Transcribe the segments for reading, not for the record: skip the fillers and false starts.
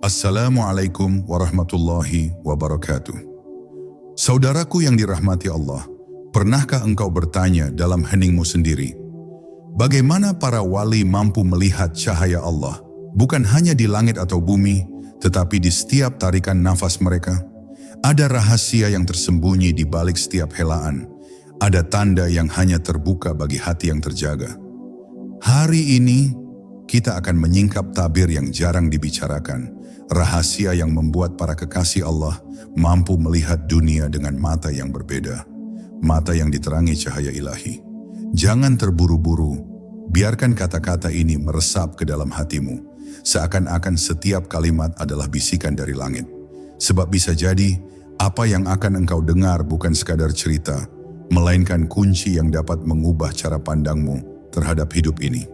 Assalamualaikum warahmatullahi wabarakatuh. Saudaraku yang dirahmati Allah, pernahkah engkau bertanya dalam heningmu sendiri, bagaimana para wali mampu melihat cahaya Allah, bukan hanya di langit atau bumi, tetapi di setiap tarikan nafas mereka? Ada rahasia yang tersembunyi di balik setiap helaan, ada tanda yang hanya terbuka bagi hati yang terjaga. Hari ini, kita akan menyingkap tabir yang jarang dibicarakan, rahasia yang membuat para kekasih Allah mampu melihat dunia dengan mata yang berbeda, mata yang diterangi cahaya ilahi. Jangan terburu-buru, biarkan kata-kata ini meresap ke dalam hatimu, seakan-akan setiap kalimat adalah bisikan dari langit. Sebab bisa jadi, apa yang akan engkau dengar bukan sekadar cerita, melainkan kunci yang dapat mengubah cara pandangmu terhadap hidup ini.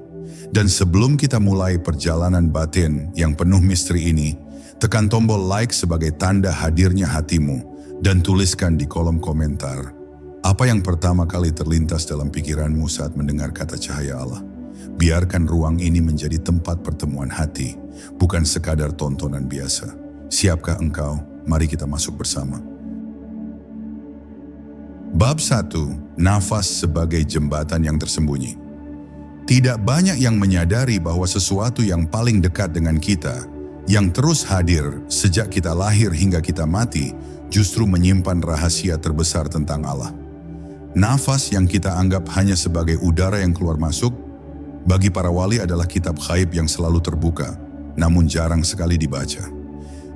Dan sebelum kita mulai perjalanan batin yang penuh misteri ini, tekan tombol like sebagai tanda hadirnya hatimu dan tuliskan di kolom komentar apa yang pertama kali terlintas dalam pikiranmu saat mendengar kata cahaya Allah. Biarkan ruang ini menjadi tempat pertemuan hati, bukan sekadar tontonan biasa. Siapkah engkau? Mari kita masuk bersama. Bab 1. Nafas sebagai jembatan yang tersembunyi. Tidak banyak yang menyadari bahwa sesuatu yang paling dekat dengan kita, yang terus hadir sejak kita lahir hingga kita mati, justru menyimpan rahasia terbesar tentang Allah. Nafas yang kita anggap hanya sebagai udara yang keluar masuk, bagi para wali adalah kitab gaib yang selalu terbuka, namun jarang sekali dibaca.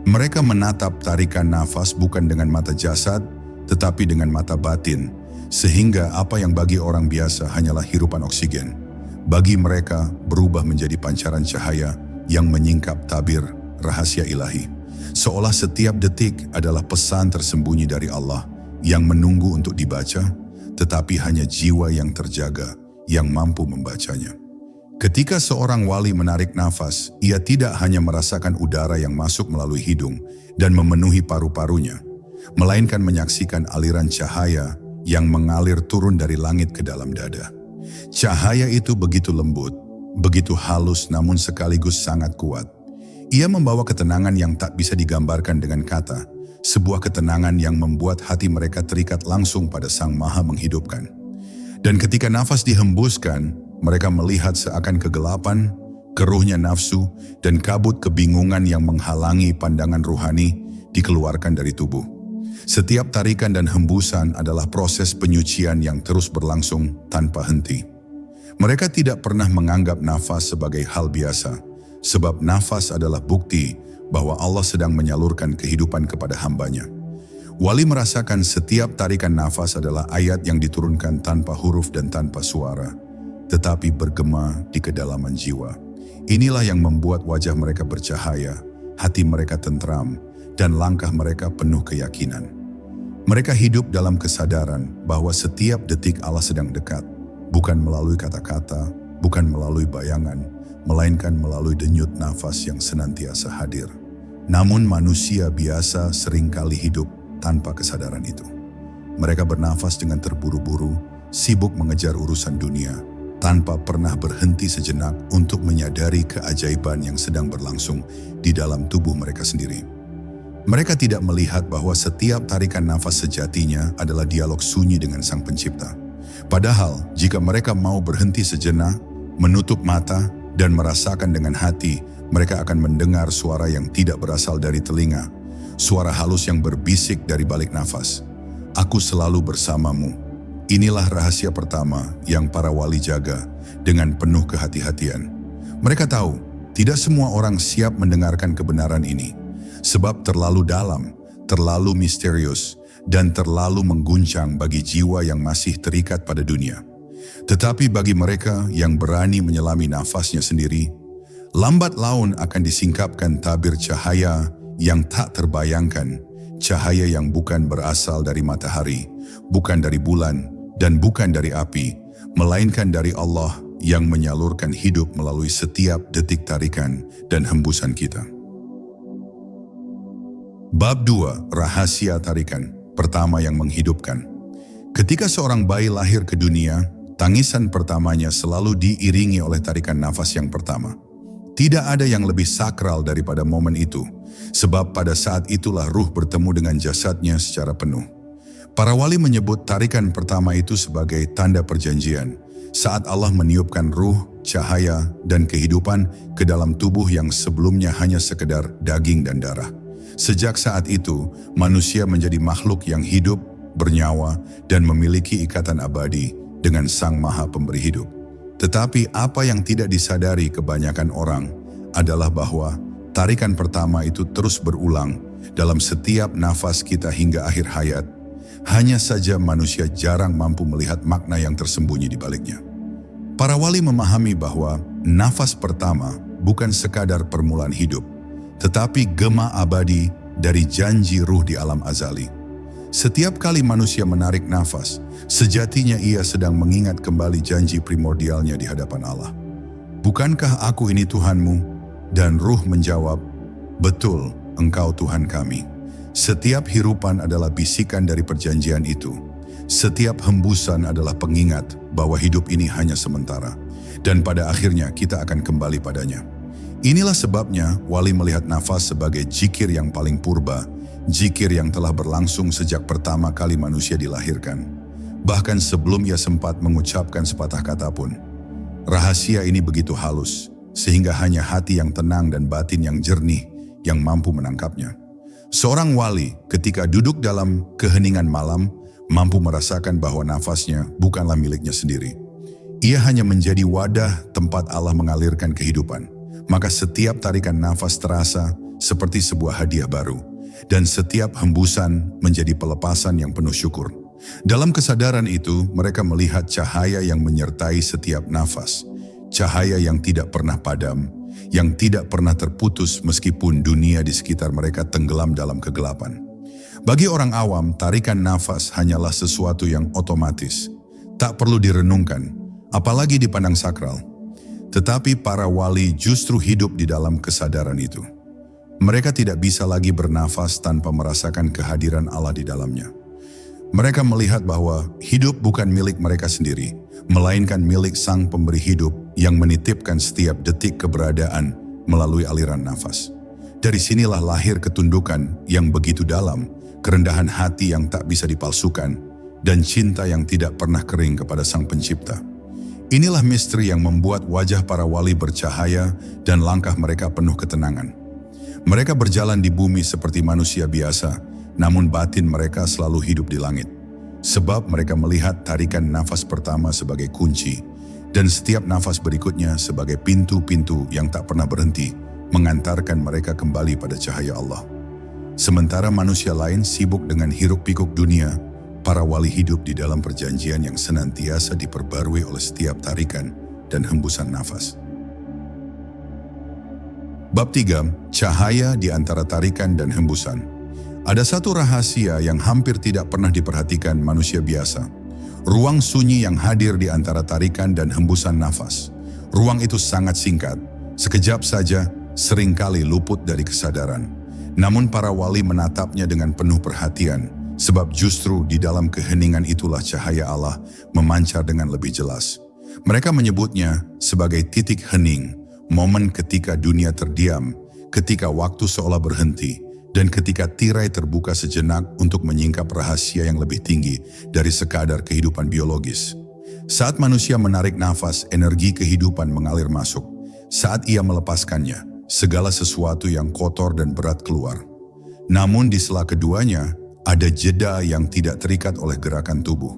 Mereka menatap tarikan nafas bukan dengan mata jasad, tetapi dengan mata batin, sehingga apa yang bagi orang biasa hanyalah hirupan oksigen, bagi mereka berubah menjadi pancaran cahaya yang menyingkap tabir rahasia ilahi. Seolah setiap detik adalah pesan tersembunyi dari Allah yang menunggu untuk dibaca, tetapi hanya jiwa yang terjaga yang mampu membacanya. Ketika seorang wali menarik nafas, ia tidak hanya merasakan udara yang masuk melalui hidung dan memenuhi paru-parunya, melainkan menyaksikan aliran cahaya yang mengalir turun dari langit ke dalam dada. Cahaya itu begitu lembut, begitu halus namun sekaligus sangat kuat. Ia membawa ketenangan yang tak bisa digambarkan dengan kata, sebuah ketenangan yang membuat hati mereka terikat langsung pada Sang Maha Menghidupkan. Dan ketika nafas dihembuskan, mereka melihat seakan kegelapan, keruhnya nafsu, dan kabut kebingungan yang menghalangi pandangan ruhani dikeluarkan dari tubuh. Setiap tarikan dan hembusan adalah proses penyucian yang terus berlangsung tanpa henti. Mereka tidak pernah menganggap nafas sebagai hal biasa, sebab nafas adalah bukti bahwa Allah sedang menyalurkan kehidupan kepada hambanya. Wali merasakan setiap tarikan nafas adalah ayat yang diturunkan tanpa huruf dan tanpa suara, tetapi bergema di kedalaman jiwa. Inilah yang membuat wajah mereka bercahaya, hati mereka tentram, dan langkah mereka penuh keyakinan. Mereka hidup dalam kesadaran bahwa setiap detik Allah sedang dekat, bukan melalui kata-kata, bukan melalui bayangan, melainkan melalui denyut nafas yang senantiasa hadir. Namun manusia biasa seringkali hidup tanpa kesadaran itu. Mereka bernafas dengan terburu-buru, sibuk mengejar urusan dunia, tanpa pernah berhenti sejenak untuk menyadari keajaiban yang sedang berlangsung di dalam tubuh mereka sendiri. Mereka tidak melihat bahwa setiap tarikan nafas sejatinya adalah dialog sunyi dengan Sang Pencipta. Padahal, jika mereka mau berhenti sejenak, menutup mata, dan merasakan dengan hati, mereka akan mendengar suara yang tidak berasal dari telinga, suara halus yang berbisik dari balik nafas. Aku selalu bersamamu. Inilah rahasia pertama yang para wali jaga dengan penuh kehati-hatian. Mereka tahu, tidak semua orang siap mendengarkan kebenaran ini, sebab terlalu dalam, terlalu misterius, dan terlalu mengguncang bagi jiwa yang masih terikat pada dunia. Tetapi bagi mereka yang berani menyelami nafasnya sendiri, lambat laun akan disingkapkan tabir cahaya yang tak terbayangkan, cahaya yang bukan berasal dari matahari, bukan dari bulan, dan bukan dari api, melainkan dari Allah yang menyalurkan hidup melalui setiap detik tarikan dan hembusan kita. Bab 2. Rahasia tarikan. Pertama yang menghidupkan. Ketika seorang bayi lahir ke dunia, tangisan pertamanya selalu diiringi oleh tarikan nafas yang pertama. Tidak ada yang lebih sakral daripada momen itu, Sebab pada saat itulah ruh bertemu dengan jasadnya secara penuh. Para wali menyebut tarikan pertama itu sebagai tanda perjanjian, saat Allah meniupkan ruh, cahaya, dan kehidupan ke dalam tubuh yang sebelumnya hanya sekedar daging dan darah. Sejak saat itu, manusia menjadi makhluk yang hidup, bernyawa, dan memiliki ikatan abadi dengan Sang Maha Pemberi Hidup. Tetapi apa yang tidak disadari kebanyakan orang adalah bahwa tarikan pertama itu terus berulang dalam setiap nafas kita hingga akhir hayat. Hanya saja manusia jarang mampu melihat makna yang tersembunyi di baliknya. Para wali memahami bahwa nafas pertama bukan sekadar permulaan hidup, tetapi gema abadi dari janji ruh di alam azali. Setiap kali manusia menarik nafas, sejatinya ia sedang mengingat kembali janji primordialnya di hadapan Allah. Bukankah aku ini Tuhanmu? Dan ruh menjawab, betul, engkau Tuhan kami. Setiap hirupan adalah bisikan dari perjanjian itu. Setiap hembusan adalah pengingat bahwa hidup ini hanya sementara. Dan pada akhirnya kita akan kembali padanya. Inilah sebabnya wali melihat nafas sebagai zikir yang paling purba, zikir yang telah berlangsung sejak pertama kali manusia dilahirkan. Bahkan sebelum ia sempat mengucapkan sepatah kata pun. Rahasia ini begitu halus, sehingga hanya hati yang tenang dan batin yang jernih yang mampu menangkapnya. Seorang wali ketika duduk dalam keheningan malam mampu merasakan bahwa nafasnya bukanlah miliknya sendiri. Ia hanya menjadi wadah tempat Allah mengalirkan kehidupan. Maka setiap tarikan nafas terasa seperti sebuah hadiah baru. Dan setiap hembusan menjadi pelepasan yang penuh syukur. Dalam kesadaran itu mereka melihat cahaya yang menyertai setiap nafas. Cahaya yang tidak pernah padam, yang tidak pernah terputus meskipun dunia di sekitar mereka tenggelam dalam kegelapan. Bagi orang awam, tarikan nafas hanyalah sesuatu yang otomatis, tak perlu direnungkan, apalagi dipandang sakral. Tetapi para wali justru hidup di dalam kesadaran itu. Mereka tidak bisa lagi bernafas tanpa merasakan kehadiran Allah di dalamnya. Mereka melihat bahwa hidup bukan milik mereka sendiri, melainkan milik Sang Pemberi Hidup yang menitipkan setiap detik keberadaan melalui aliran nafas. Dari sinilah lahir ketundukan yang begitu dalam, kerendahan hati yang tak bisa dipalsukan, dan cinta yang tidak pernah kering kepada Sang Pencipta. Inilah misteri yang membuat wajah para wali bercahaya dan langkah mereka penuh ketenangan. Mereka berjalan di bumi seperti manusia biasa, namun batin mereka selalu hidup di langit. Sebab mereka melihat tarikan nafas pertama sebagai kunci, dan setiap nafas berikutnya sebagai pintu-pintu yang tak pernah berhenti, mengantarkan mereka kembali pada cahaya Allah. Sementara manusia lain sibuk dengan hiruk-pikuk dunia, para wali hidup di dalam perjanjian yang senantiasa diperbarui oleh setiap tarikan dan hembusan nafas. Bab 3. Cahaya di antara tarikan dan hembusan. Ada satu rahasia yang hampir tidak pernah diperhatikan manusia biasa. Ruang sunyi yang hadir di antara tarikan dan hembusan nafas. Ruang itu sangat singkat, sekejap saja, seringkali luput dari kesadaran. Namun para wali menatapnya dengan penuh perhatian, sebab justru di dalam keheningan itulah cahaya Allah memancar dengan lebih jelas. Mereka menyebutnya sebagai titik hening, momen ketika dunia terdiam, ketika waktu seolah berhenti, dan ketika tirai terbuka sejenak untuk menyingkap rahasia yang lebih tinggi dari sekadar kehidupan biologis. Saat manusia menarik nafas, energi kehidupan mengalir masuk. Saat ia melepaskannya, segala sesuatu yang kotor dan berat keluar. Namun di sela keduanya, ada jeda yang tidak terikat oleh gerakan tubuh.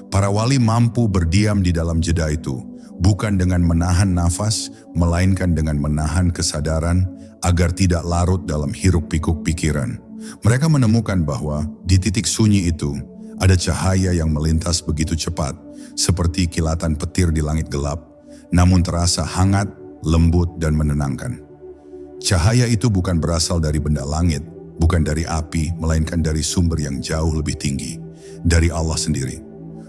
Para wali mampu berdiam di dalam jeda itu, bukan dengan menahan nafas, melainkan dengan menahan kesadaran, agar tidak larut dalam hiruk-pikuk pikiran. Mereka menemukan bahwa di titik sunyi itu ada cahaya yang melintas begitu cepat, seperti kilatan petir di langit gelap, namun terasa hangat, lembut, dan menenangkan. Cahaya itu bukan berasal dari benda langit, bukan dari api, melainkan dari sumber yang jauh lebih tinggi, dari Allah sendiri.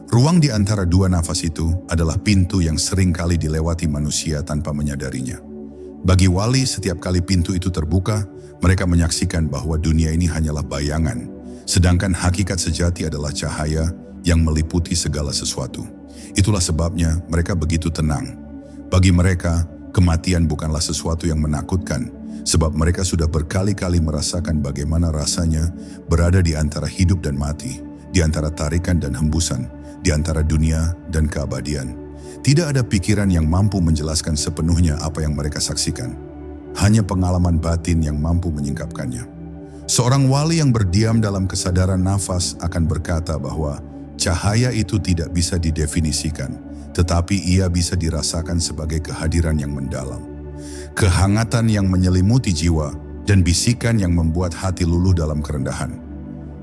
Ruang di antara dua nafas itu adalah pintu yang sering kali dilewati manusia tanpa menyadarinya. Bagi wali, setiap kali pintu itu terbuka, mereka menyaksikan bahwa dunia ini hanyalah bayangan, sedangkan hakikat sejati adalah cahaya yang meliputi segala sesuatu. Itulah sebabnya mereka begitu tenang. Bagi mereka, Kematian bukanlah sesuatu yang menakutkan, sebab mereka sudah berkali-kali merasakan bagaimana rasanya berada di antara hidup dan mati, di antara tarikan dan hembusan, di antara dunia dan keabadian. Tidak ada pikiran yang mampu menjelaskan sepenuhnya apa yang mereka saksikan. Hanya pengalaman batin yang mampu menyingkapkannya. Seorang wali yang berdiam dalam kesadaran nafas akan berkata bahwa cahaya itu tidak bisa didefinisikan, tetapi ia bisa dirasakan sebagai kehadiran yang mendalam. Kehangatan yang menyelimuti jiwa dan bisikan yang membuat hati luluh dalam kerendahan.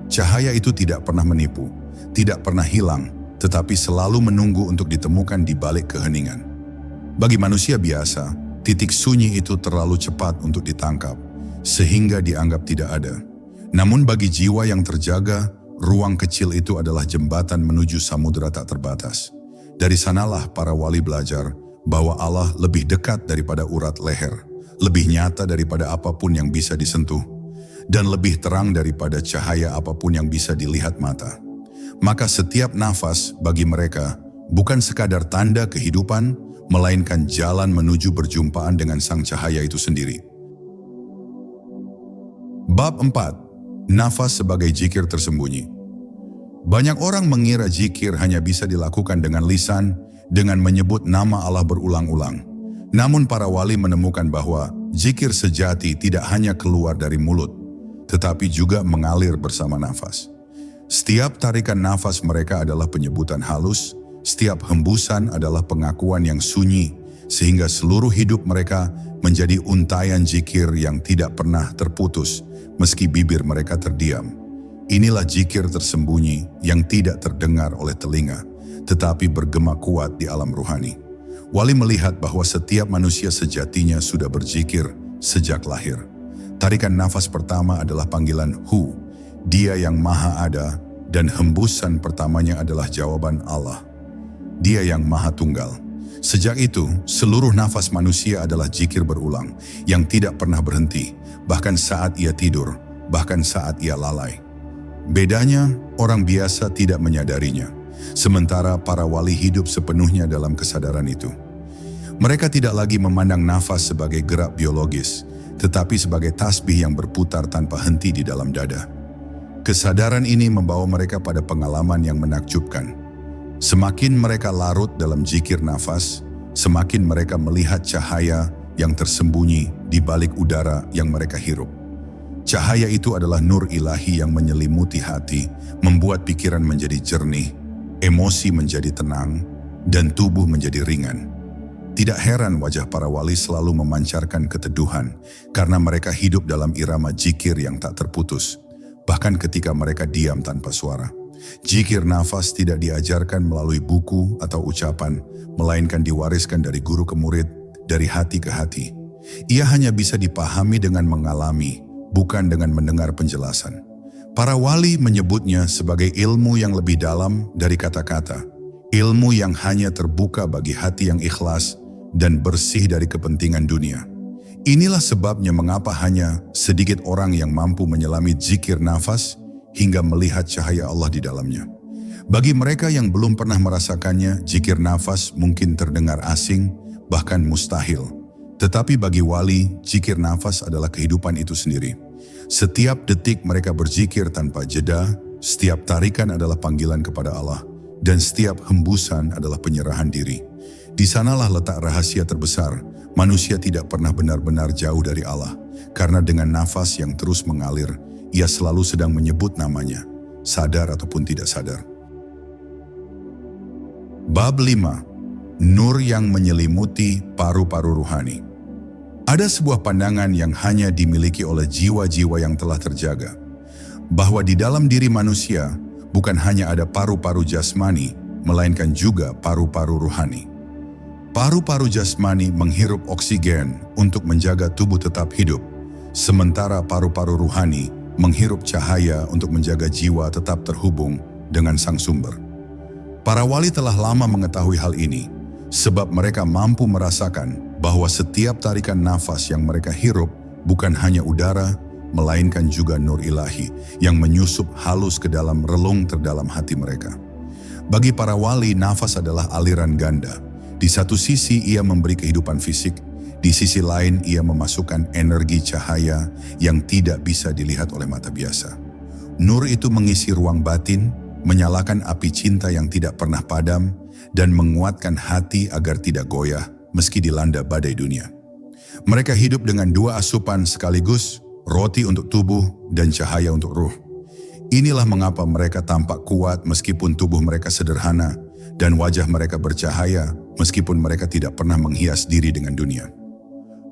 Cahaya itu tidak pernah menipu, tidak pernah hilang, tetapi selalu menunggu untuk ditemukan di balik keheningan. Bagi manusia biasa, titik sunyi itu terlalu cepat untuk ditangkap, sehingga dianggap tidak ada. Namun bagi jiwa yang terjaga, ruang kecil itu adalah jembatan menuju samudera tak terbatas. Dari sanalah para wali belajar bahwa Allah lebih dekat daripada urat leher, lebih nyata daripada apapun yang bisa disentuh, dan lebih terang daripada cahaya apapun yang bisa dilihat mata. Maka setiap nafas bagi mereka bukan sekadar tanda kehidupan, melainkan jalan menuju berjumpaan dengan sang cahaya itu sendiri. Bab 4. Nafas sebagai zikir tersembunyi. Banyak orang mengira zikir hanya bisa dilakukan dengan lisan, dengan menyebut nama Allah berulang-ulang. Namun para wali menemukan bahwa zikir sejati tidak hanya keluar dari mulut, tetapi juga mengalir bersama nafas. Setiap tarikan nafas mereka adalah penyebutan halus, setiap hembusan adalah pengakuan yang sunyi, sehingga seluruh hidup mereka menjadi untayan zikir yang tidak pernah terputus, meski bibir mereka terdiam. Inilah zikir tersembunyi yang tidak terdengar oleh telinga, tetapi bergema kuat di alam ruhani. Wali melihat bahwa setiap manusia sejatinya sudah berzikir sejak lahir. Tarikan nafas pertama adalah panggilan Hu, Dia yang Maha Ada, dan hembusan pertamanya adalah jawaban Allah, Dia yang Maha Tunggal. Sejak itu, seluruh nafas manusia adalah zikir berulang, yang tidak pernah berhenti, bahkan saat ia tidur, bahkan saat ia lalai. Bedanya, orang biasa tidak menyadarinya, sementara para wali hidup sepenuhnya dalam kesadaran itu. Mereka tidak lagi memandang nafas sebagai gerak biologis, tetapi sebagai tasbih yang berputar tanpa henti di dalam dada. Kesadaran ini membawa mereka pada pengalaman yang menakjubkan. Semakin mereka larut dalam zikir nafas, semakin mereka melihat cahaya yang tersembunyi di balik udara yang mereka hirup. Cahaya itu adalah nur ilahi yang menyelimuti hati, membuat pikiran menjadi jernih, emosi menjadi tenang, dan tubuh menjadi ringan. Tidak heran wajah para wali selalu memancarkan keteduhan, karena mereka hidup dalam irama zikir yang tak terputus, bahkan ketika mereka diam tanpa suara. Zikir nafas tidak diajarkan melalui buku atau ucapan, melainkan diwariskan dari guru ke murid, dari hati ke hati. Ia hanya bisa dipahami dengan mengalami, bukan dengan mendengar penjelasan. Para wali menyebutnya sebagai ilmu yang lebih dalam dari kata-kata, ilmu yang hanya terbuka bagi hati yang ikhlas dan bersih dari kepentingan dunia. Inilah sebabnya mengapa hanya sedikit orang yang mampu menyelami zikir nafas hingga melihat cahaya Allah di dalamnya. Bagi mereka yang belum pernah merasakannya, zikir nafas mungkin terdengar asing, bahkan mustahil. Tetapi bagi wali, zikir nafas adalah kehidupan itu sendiri. Setiap detik mereka berzikir tanpa jeda, setiap tarikan adalah panggilan kepada Allah, dan setiap hembusan adalah penyerahan diri. Di sanalah letak rahasia terbesar, manusia tidak pernah benar-benar jauh dari Allah, karena dengan nafas yang terus mengalir, ia selalu sedang menyebut namanya, sadar ataupun tidak sadar. Bab 5. Nur yang menyelimuti paru-paru ruhani. Ada sebuah pandangan yang hanya dimiliki oleh jiwa-jiwa yang telah terjaga, bahwa di dalam diri manusia bukan hanya ada paru-paru jasmani, melainkan juga paru-paru ruhani. Paru-paru jasmani menghirup oksigen untuk menjaga tubuh tetap hidup, sementara paru-paru ruhani menghirup cahaya untuk menjaga jiwa tetap terhubung dengan sang sumber. Para wali telah lama mengetahui hal ini, sebab mereka mampu merasakan bahwa setiap tarikan nafas yang mereka hirup bukan hanya udara, melainkan juga nur ilahi yang menyusup halus ke dalam relung terdalam hati mereka. Bagi para wali, nafas adalah aliran ganda. Di satu sisi ia memberi kehidupan fisik, Di sisi lain, ia memasukkan energi cahaya yang tidak bisa dilihat oleh mata biasa. Nur itu mengisi ruang batin, menyalakan api cinta yang tidak pernah padam, dan menguatkan hati agar tidak goyah meski dilanda badai dunia. Mereka hidup dengan dua asupan sekaligus, roti untuk tubuh dan cahaya untuk ruh. Inilah mengapa mereka tampak kuat meskipun tubuh mereka sederhana, dan wajah mereka bercahaya meskipun mereka tidak pernah menghias diri dengan dunia.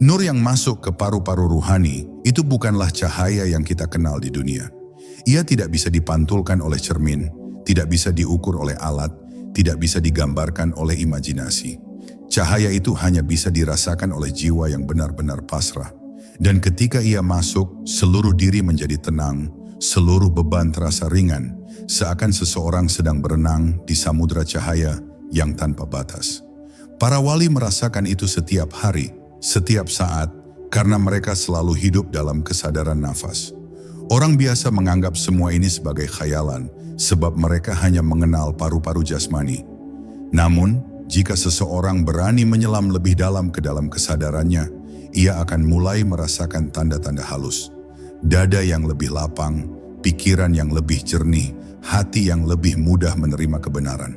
Nur yang masuk ke paru-paru ruhani itu bukanlah cahaya yang kita kenal di dunia. Ia tidak bisa dipantulkan oleh cermin, tidak bisa diukur oleh alat, tidak bisa digambarkan oleh imajinasi. Cahaya itu hanya bisa dirasakan oleh jiwa yang benar-benar pasrah. Dan ketika ia masuk, seluruh diri menjadi tenang, seluruh beban terasa ringan, seakan seseorang sedang berenang di samudera cahaya yang tanpa batas. Para wali merasakan itu setiap hari, setiap saat, karena mereka selalu hidup dalam kesadaran nafas. Orang biasa menganggap semua ini sebagai khayalan, sebab mereka hanya mengenal paru-paru jasmani. Namun, jika seseorang berani menyelam lebih dalam ke dalam kesadarannya, ia akan mulai merasakan tanda-tanda halus. Dada yang lebih lapang, pikiran yang lebih jernih, hati yang lebih mudah menerima kebenaran.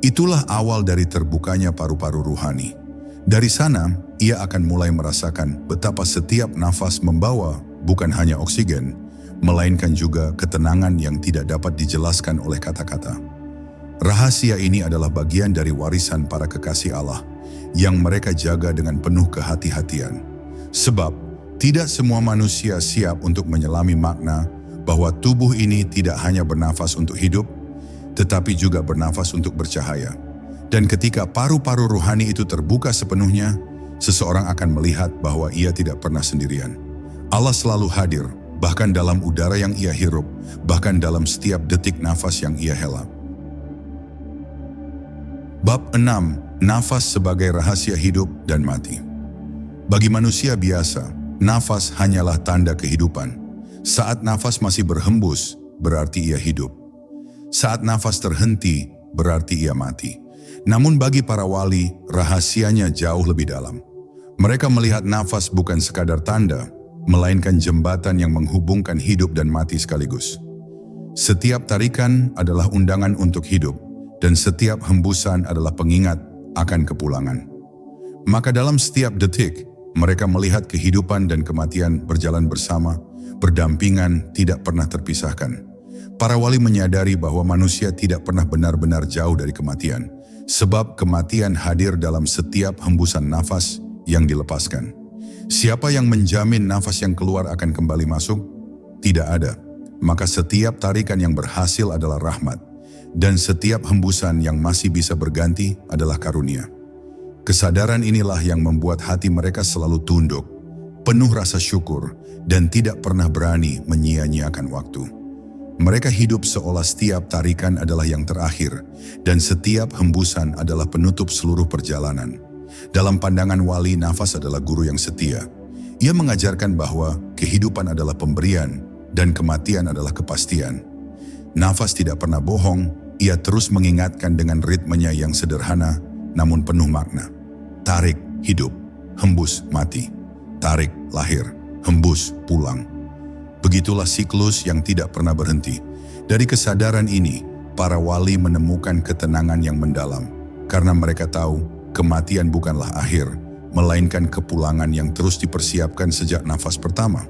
Itulah awal dari terbukanya paru-paru ruhani. Dari sana, ia akan mulai merasakan betapa setiap nafas membawa bukan hanya oksigen, melainkan juga ketenangan yang tidak dapat dijelaskan oleh kata-kata. Rahasia ini adalah bagian dari warisan para kekasih Allah yang mereka jaga dengan penuh kehati-hatian. Sebab, tidak semua manusia siap untuk menyelami makna bahwa tubuh ini tidak hanya bernafas untuk hidup, tetapi juga bernafas untuk bercahaya. Dan ketika paru-paru ruhani itu terbuka sepenuhnya, seseorang akan melihat bahwa ia tidak pernah sendirian. Allah selalu hadir, bahkan dalam udara yang ia hirup, bahkan dalam setiap detik nafas yang ia hela. Bab 6. Nafas sebagai rahasia hidup dan mati. Bagi manusia biasa, nafas hanyalah tanda kehidupan. Saat nafas masih berhembus, berarti ia hidup. Saat nafas terhenti, berarti ia mati. Namun bagi para wali, rahasianya jauh lebih dalam. Mereka melihat nafas bukan sekadar tanda, melainkan jembatan yang menghubungkan hidup dan mati sekaligus. Setiap tarikan adalah undangan untuk hidup, dan setiap hembusan adalah pengingat akan kepulangan. Maka dalam setiap detik, mereka melihat kehidupan dan kematian berjalan bersama, berdampingan, tidak pernah terpisahkan. Para wali menyadari bahwa manusia tidak pernah benar-benar jauh dari kematian, sebab kematian hadir dalam setiap hembusan nafas yang dilepaskan. Siapa yang menjamin nafas yang keluar akan kembali masuk? Tidak ada. Maka setiap tarikan yang berhasil adalah rahmat, dan setiap hembusan yang masih bisa berganti adalah karunia. Kesadaran inilah yang membuat hati mereka selalu tunduk, penuh rasa syukur, dan tidak pernah berani menyia-nyiakan waktu. Mereka hidup seolah setiap tarikan adalah yang terakhir, dan setiap hembusan adalah penutup seluruh perjalanan. Dalam pandangan wali, nafas adalah guru yang setia. Ia mengajarkan bahwa kehidupan adalah pemberian, dan kematian adalah kepastian. Nafas tidak pernah bohong, ia terus mengingatkan dengan ritmenya yang sederhana, namun penuh makna. Tarik, hidup, hembus, mati. Tarik, lahir, hembus, pulang. Begitulah siklus yang tidak pernah berhenti. Dari kesadaran ini, para wali menemukan ketenangan yang mendalam, karena mereka tahu kematian bukanlah akhir, melainkan kepulangan yang terus dipersiapkan sejak nafas pertama.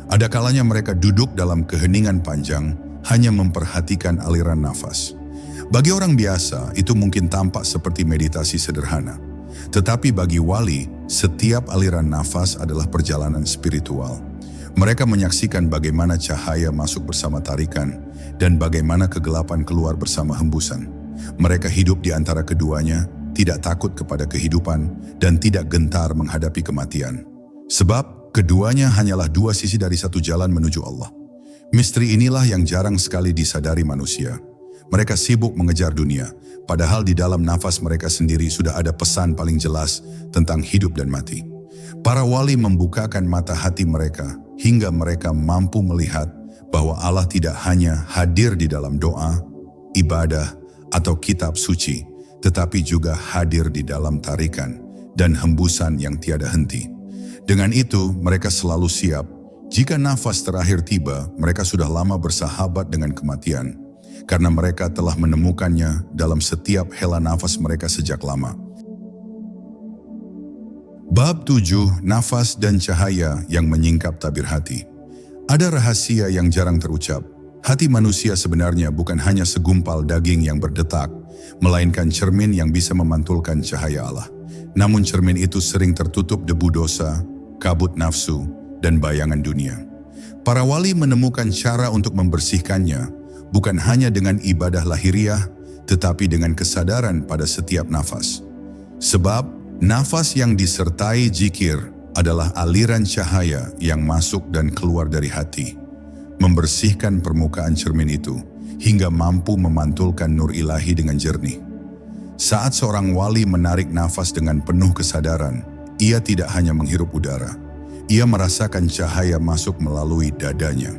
Ada kalanya mereka duduk dalam keheningan panjang, hanya memperhatikan aliran nafas. Bagi orang biasa, itu mungkin tampak seperti meditasi sederhana. Tetapi bagi wali, setiap aliran nafas adalah perjalanan spiritual. Mereka menyaksikan bagaimana cahaya masuk bersama tarikan dan bagaimana kegelapan keluar bersama hembusan. Mereka hidup di antara keduanya, tidak takut kepada kehidupan dan tidak gentar menghadapi kematian. Sebab keduanya hanyalah dua sisi dari satu jalan menuju Allah. Misteri inilah yang jarang sekali disadari manusia. Mereka sibuk mengejar dunia, padahal di dalam nafas mereka sendiri sudah ada pesan paling jelas tentang hidup dan mati. Para wali membukakan mata hati mereka hingga mereka mampu melihat bahwa Allah tidak hanya hadir di dalam doa, ibadah, atau kitab suci, tetapi juga hadir di dalam tarikan, dan hembusan yang tiada henti. Dengan itu, mereka selalu siap. Jika nafas terakhir tiba, mereka sudah lama bersahabat dengan kematian, karena mereka telah menemukannya dalam setiap hela nafas mereka sejak lama. Bab 7, nafas dan cahaya yang menyingkap tabir hati. Ada rahasia yang jarang terucap. Hati manusia sebenarnya bukan hanya segumpal daging yang berdetak, melainkan cermin yang bisa memantulkan cahaya Allah. Namun cermin itu sering tertutup debu dosa, kabut nafsu, dan bayangan dunia. Para wali menemukan cara untuk membersihkannya, bukan hanya dengan ibadah lahiriah, tetapi dengan kesadaran pada setiap nafas. Sebab, nafas yang disertai zikir adalah aliran cahaya yang masuk dan keluar dari hati, membersihkan permukaan cermin itu hingga mampu memantulkan nur ilahi dengan jernih. Saat seorang wali menarik nafas dengan penuh kesadaran, ia tidak hanya menghirup udara, ia merasakan cahaya masuk melalui dadanya,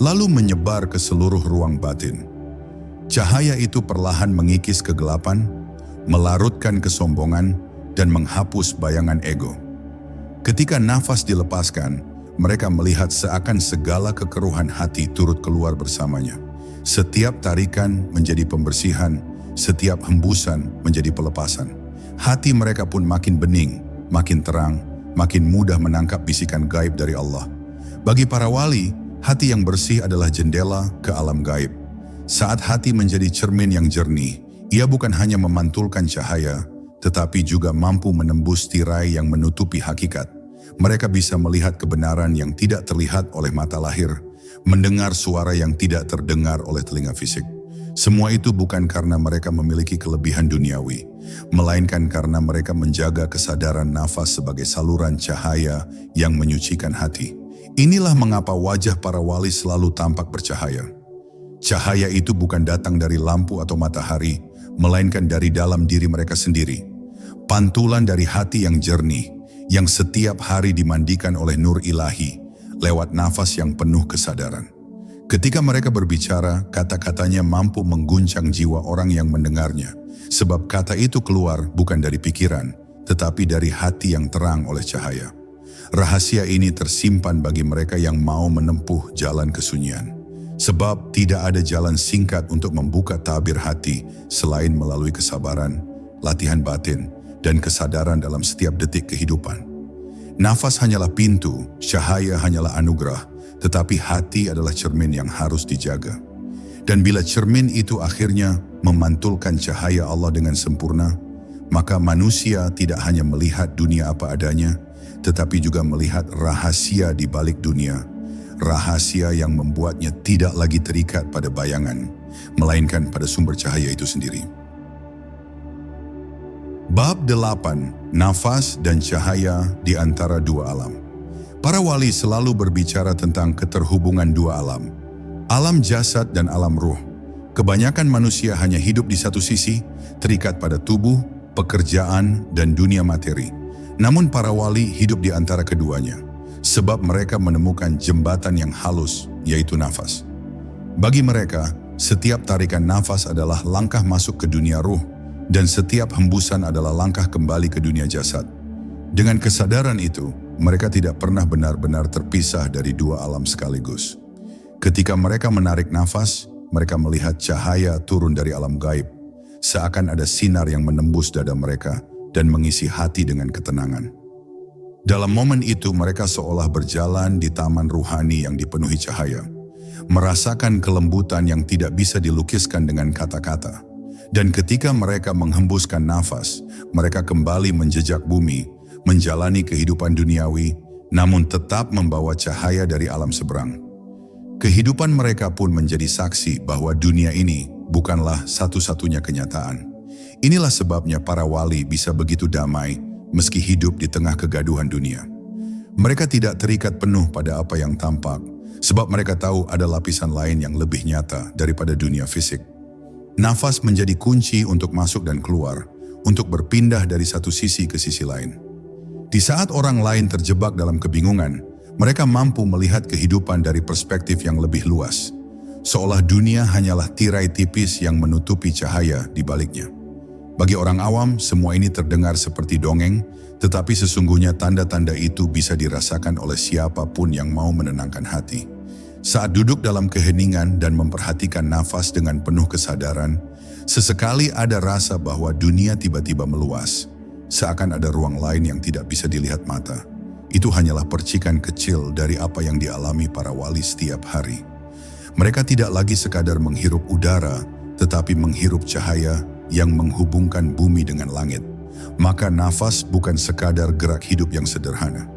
lalu menyebar ke seluruh ruang batin. Cahaya itu perlahan mengikis kegelapan, melarutkan kesombongan, dan menghapus bayangan ego. Ketika nafas dilepaskan, mereka melihat seakan segala kekeruhan hati turut keluar bersamanya. Setiap tarikan menjadi pembersihan, setiap hembusan menjadi pelepasan. Hati mereka pun makin bening, makin terang, makin mudah menangkap bisikan gaib dari Allah. Bagi para wali, hati yang bersih adalah jendela ke alam gaib. Saat hati menjadi cermin yang jernih, ia bukan hanya memantulkan cahaya, tetapi juga mampu menembus tirai yang menutupi hakikat. Mereka bisa melihat kebenaran yang tidak terlihat oleh mata lahir, mendengar suara yang tidak terdengar oleh telinga fisik. Semua itu bukan karena mereka memiliki kelebihan duniawi, melainkan karena mereka menjaga kesadaran nafas sebagai saluran cahaya yang menyucikan hati. Inilah mengapa wajah para wali selalu tampak bercahaya. Cahaya itu bukan datang dari lampu atau matahari, melainkan dari dalam diri mereka sendiri. Pantulan dari hati yang jernih, yang setiap hari dimandikan oleh nur ilahi, lewat nafas yang penuh kesadaran. Ketika mereka berbicara, kata-katanya mampu mengguncang jiwa orang yang mendengarnya, sebab kata itu keluar bukan dari pikiran, tetapi dari hati yang terang oleh cahaya. Rahasia ini tersimpan bagi mereka yang mau menempuh jalan kesunyian. Sebab tidak ada jalan singkat untuk membuka tabir hati selain melalui kesabaran, latihan batin, dan kesadaran dalam setiap detik kehidupan. Nafas hanyalah pintu, cahaya hanyalah anugerah, tetapi hati adalah cermin yang harus dijaga. Dan bila cermin itu akhirnya memantulkan cahaya Allah dengan sempurna, maka manusia tidak hanya melihat dunia apa adanya, tetapi juga melihat rahasia di balik dunia. Rahasia yang membuatnya tidak lagi terikat pada bayangan, melainkan pada sumber cahaya itu sendiri. Bab 8, nafas dan cahaya di antara dua alam. Para wali selalu berbicara tentang keterhubungan dua alam, alam jasad dan alam ruh. Kebanyakan manusia hanya hidup di satu sisi, terikat pada tubuh, pekerjaan, dan dunia materi. Namun para wali hidup di antara keduanya, sebab mereka menemukan jembatan yang halus, yaitu nafas. Bagi mereka, setiap tarikan nafas adalah langkah masuk ke dunia ruh, dan setiap hembusan adalah langkah kembali ke dunia jasad. Dengan kesadaran itu, mereka tidak pernah benar-benar terpisah dari dua alam sekaligus. Ketika mereka menarik nafas, mereka melihat cahaya turun dari alam gaib, seakan ada sinar yang menembus dada mereka dan mengisi hati dengan ketenangan. Dalam momen itu mereka seolah berjalan di taman ruhani yang dipenuhi cahaya, merasakan kelembutan yang tidak bisa dilukiskan dengan kata-kata. Dan ketika mereka menghembuskan nafas, mereka kembali menjejak bumi, menjalani kehidupan duniawi, namun tetap membawa cahaya dari alam seberang. Kehidupan mereka pun menjadi saksi bahwa dunia ini bukanlah satu-satunya kenyataan. Inilah sebabnya para wali bisa begitu damai meski hidup di tengah kegaduhan dunia. Mereka tidak terikat penuh pada apa yang tampak, sebab mereka tahu ada lapisan lain yang lebih nyata daripada dunia fisik. Nafas menjadi kunci untuk masuk dan keluar, untuk berpindah dari satu sisi ke sisi lain. Di saat orang lain terjebak dalam kebingungan, mereka mampu melihat kehidupan dari perspektif yang lebih luas, seolah dunia hanyalah tirai tipis yang menutupi cahaya di baliknya. Bagi orang awam, semua ini terdengar seperti dongeng, tetapi sesungguhnya tanda-tanda itu bisa dirasakan oleh siapapun yang mau menenangkan hati. Saat duduk dalam keheningan dan memperhatikan nafas dengan penuh kesadaran, sesekali ada rasa bahwa dunia tiba-tiba meluas, seakan ada ruang lain yang tidak bisa dilihat mata. Itu hanyalah percikan kecil dari apa yang dialami para wali setiap hari. Mereka tidak lagi sekadar menghirup udara, tetapi menghirup cahaya yang menghubungkan bumi dengan langit. Maka nafas bukan sekadar gerak hidup yang sederhana.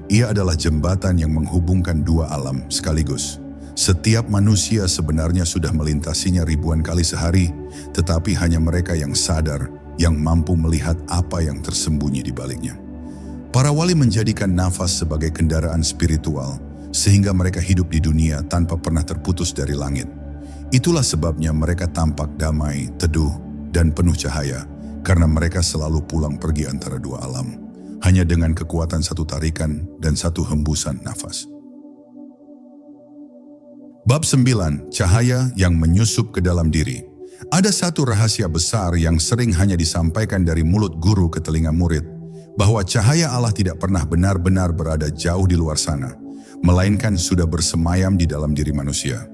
Ia adalah jembatan yang menghubungkan dua alam sekaligus. Setiap manusia sebenarnya sudah melintasinya ribuan kali sehari, tetapi hanya mereka yang sadar, yang mampu melihat apa yang tersembunyi di baliknya. Para wali menjadikan nafas sebagai kendaraan spiritual, sehingga mereka hidup di dunia tanpa pernah terputus dari langit. Itulah sebabnya mereka tampak damai, teduh, dan penuh cahaya, karena mereka selalu pulang pergi antara dua alam, hanya dengan kekuatan satu tarikan dan satu hembusan nafas. Bab 9, cahaya yang menyusup ke dalam diri. Ada satu rahasia besar yang sering hanya disampaikan dari mulut guru ke telinga murid, bahwa cahaya Allah tidak pernah benar-benar berada jauh di luar sana, melainkan sudah bersemayam di dalam diri manusia.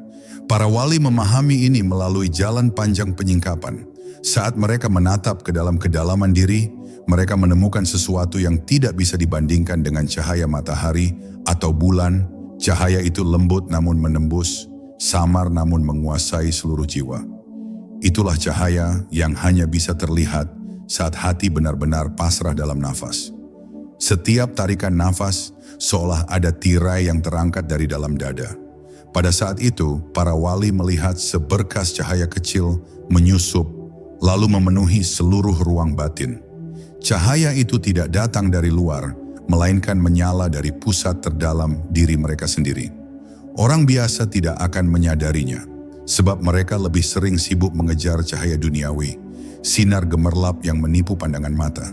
Para wali memahami ini melalui jalan panjang penyingkapan. Saat mereka menatap ke dalam kedalaman diri, mereka menemukan sesuatu yang tidak bisa dibandingkan dengan cahaya matahari atau bulan. Cahaya itu lembut namun menembus, samar namun menguasai seluruh jiwa. Itulah cahaya yang hanya bisa terlihat saat hati benar-benar pasrah dalam nafas. Setiap tarikan nafas seolah ada tirai yang terangkat dari dalam dada. Pada saat itu, para wali melihat seberkas cahaya kecil menyusup lalu memenuhi seluruh ruang batin. Cahaya itu tidak datang dari luar, melainkan menyala dari pusat terdalam diri mereka sendiri. Orang biasa tidak akan menyadarinya, sebab mereka lebih sering sibuk mengejar cahaya duniawi, sinar gemerlap yang menipu pandangan mata.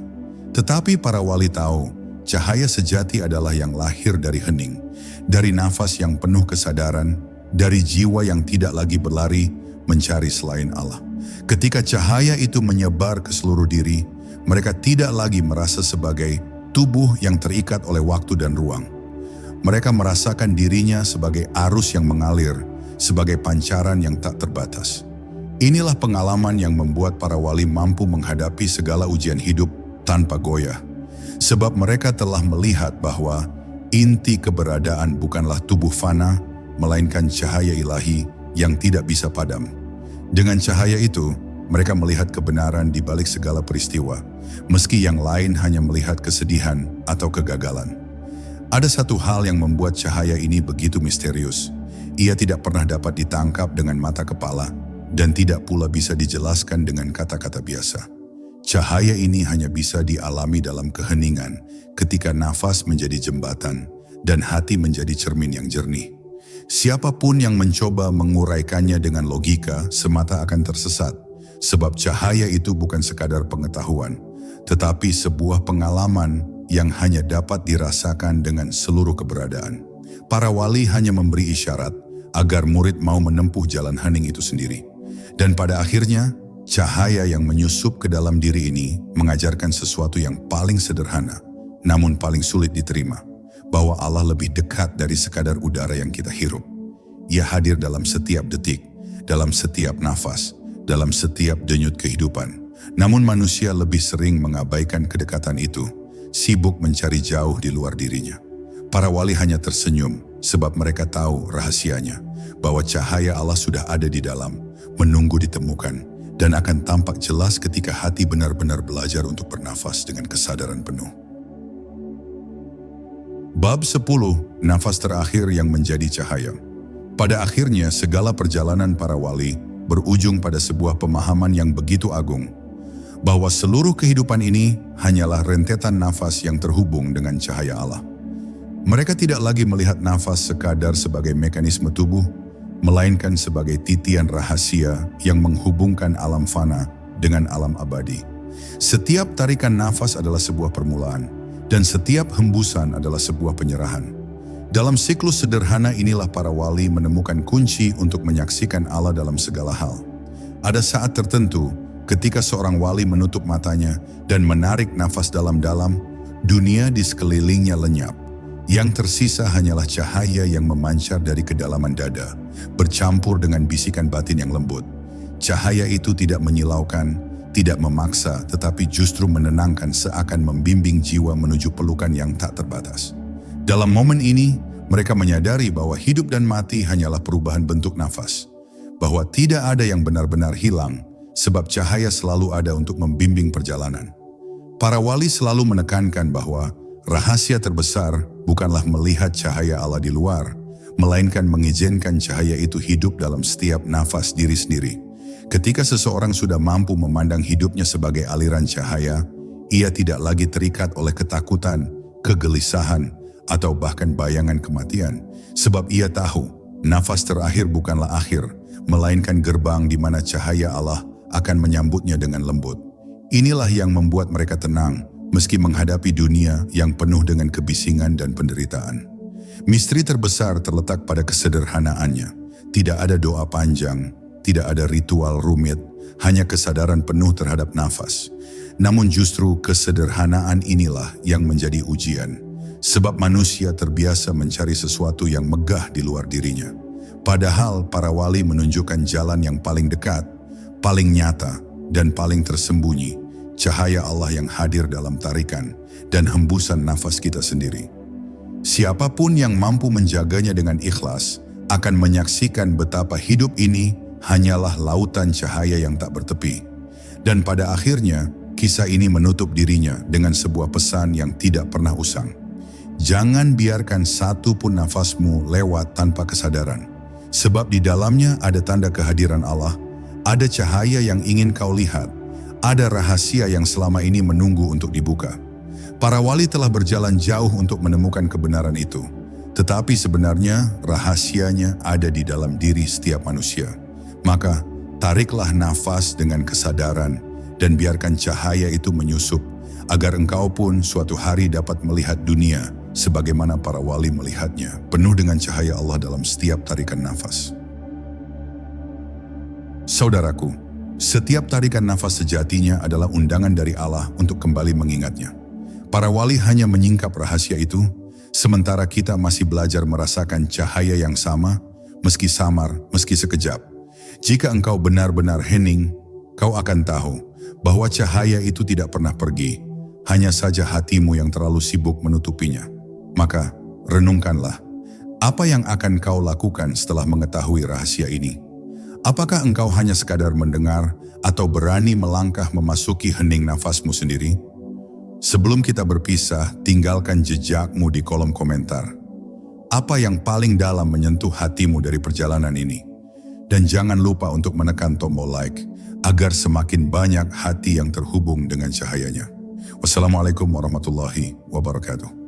Tetapi para wali tahu, cahaya sejati adalah yang lahir dari hening, dari nafas yang penuh kesadaran, dari jiwa yang tidak lagi berlari mencari selain Allah. Ketika cahaya itu menyebar ke seluruh diri, mereka tidak lagi merasa sebagai tubuh yang terikat oleh waktu dan ruang. Mereka merasakan dirinya sebagai arus yang mengalir, sebagai pancaran yang tak terbatas. Inilah pengalaman yang membuat para wali mampu menghadapi segala ujian hidup tanpa goyah. Sebab mereka telah melihat bahwa inti keberadaan bukanlah tubuh fana, melainkan cahaya ilahi yang tidak bisa padam. Dengan cahaya itu, mereka melihat kebenaran di balik segala peristiwa, meski yang lain hanya melihat kesedihan atau kegagalan. Ada satu hal yang membuat cahaya ini begitu misterius. Ia tidak pernah dapat ditangkap dengan mata kepala, dan tidak pula bisa dijelaskan dengan kata-kata biasa. Cahaya ini hanya bisa dialami dalam keheningan, ketika nafas menjadi jembatan, dan hati menjadi cermin yang jernih. Siapapun yang mencoba menguraikannya dengan logika semata akan tersesat, sebab cahaya itu bukan sekadar pengetahuan, tetapi sebuah pengalaman yang hanya dapat dirasakan dengan seluruh keberadaan. Para wali hanya memberi isyarat agar murid mau menempuh jalan hening itu sendiri. Dan pada akhirnya, cahaya yang menyusup ke dalam diri ini mengajarkan sesuatu yang paling sederhana, namun paling sulit diterima. Bahwa Allah lebih dekat dari sekadar udara yang kita hirup. Ia hadir dalam setiap detik, dalam setiap nafas, dalam setiap denyut kehidupan. Namun manusia lebih sering mengabaikan kedekatan itu, sibuk mencari jauh di luar dirinya. Para wali hanya tersenyum sebab mereka tahu rahasianya, bahwa cahaya Allah sudah ada di dalam, menunggu ditemukan, dan akan tampak jelas ketika hati benar-benar belajar untuk bernafas dengan kesadaran penuh. Bab 10, nafas terakhir yang menjadi cahaya. Pada akhirnya segala perjalanan para wali berujung pada sebuah pemahaman yang begitu agung, bahwa seluruh kehidupan ini hanyalah rentetan nafas yang terhubung dengan cahaya Allah. Mereka tidak lagi melihat nafas sekadar sebagai mekanisme tubuh, melainkan sebagai titian rahasia yang menghubungkan alam fana dengan alam abadi. Setiap tarikan nafas adalah sebuah permulaan, dan setiap hembusan adalah sebuah penyerahan. Dalam siklus sederhana inilah para wali menemukan kunci untuk menyaksikan Allah dalam segala hal. Ada saat tertentu, ketika seorang wali menutup matanya dan menarik nafas dalam-dalam, dunia di sekelilingnya lenyap. Yang tersisa hanyalah cahaya yang memancar dari kedalaman dada, bercampur dengan bisikan batin yang lembut. Cahaya itu tidak menyilaukan, tidak memaksa, tetapi justru menenangkan, seakan membimbing jiwa menuju pelukan yang tak terbatas. Dalam momen ini, mereka menyadari bahwa hidup dan mati hanyalah perubahan bentuk nafas, bahwa tidak ada yang benar-benar hilang, sebab cahaya selalu ada untuk membimbing perjalanan. Para wali selalu menekankan bahwa rahasia terbesar bukanlah melihat cahaya Allah di luar, melainkan mengizinkan cahaya itu hidup dalam setiap nafas diri sendiri. Ketika seseorang sudah mampu memandang hidupnya sebagai aliran cahaya, ia tidak lagi terikat oleh ketakutan, kegelisahan, atau bahkan bayangan kematian. Sebab ia tahu, nafas terakhir bukanlah akhir, melainkan gerbang di mana cahaya Allah akan menyambutnya dengan lembut. Inilah yang membuat mereka tenang, meski menghadapi dunia yang penuh dengan kebisingan dan penderitaan. Misteri terbesar terletak pada kesederhanaannya. Tidak ada doa panjang, tidak ada ritual rumit, hanya kesadaran penuh terhadap nafas. Namun justru kesederhanaan inilah yang menjadi ujian. Sebab manusia terbiasa mencari sesuatu yang megah di luar dirinya. Padahal para wali menunjukkan jalan yang paling dekat, paling nyata, dan paling tersembunyi. Cahaya Allah yang hadir dalam tarikan dan hembusan nafas kita sendiri. Siapapun yang mampu menjaganya dengan ikhlas akan menyaksikan betapa hidup ini hanyalah lautan cahaya yang tak bertepi. Dan pada akhirnya, kisah ini menutup dirinya dengan sebuah pesan yang tidak pernah usang. Jangan biarkan satu pun nafasmu lewat tanpa kesadaran. Sebab di dalamnya ada tanda kehadiran Allah, ada cahaya yang ingin kau lihat, ada rahasia yang selama ini menunggu untuk dibuka. Para wali telah berjalan jauh untuk menemukan kebenaran itu. Tetapi sebenarnya rahasianya ada di dalam diri setiap manusia. Maka tariklah nafas dengan kesadaran dan biarkan cahaya itu menyusup, agar engkau pun suatu hari dapat melihat dunia sebagaimana para wali melihatnya, penuh dengan cahaya Allah dalam setiap tarikan nafas. Saudaraku, setiap tarikan nafas sejatinya adalah undangan dari Allah untuk kembali mengingatnya. Para wali hanya menyingkap rahasia itu, sementara kita masih belajar merasakan cahaya yang sama, meski samar, meski sekejap. Jika engkau benar-benar hening, kau akan tahu bahwa cahaya itu tidak pernah pergi, hanya saja hatimu yang terlalu sibuk menutupinya. Maka, renungkanlah, apa yang akan kau lakukan setelah mengetahui rahasia ini? Apakah engkau hanya sekadar mendengar atau berani melangkah memasuki hening nafasmu sendiri? Sebelum kita berpisah, tinggalkan jejakmu di kolom komentar. Apa yang paling dalam menyentuh hatimu dari perjalanan ini? Dan jangan lupa untuk menekan tombol like, agar semakin banyak hati yang terhubung dengan cahayanya. Wassalamualaikum warahmatullahi wabarakatuh.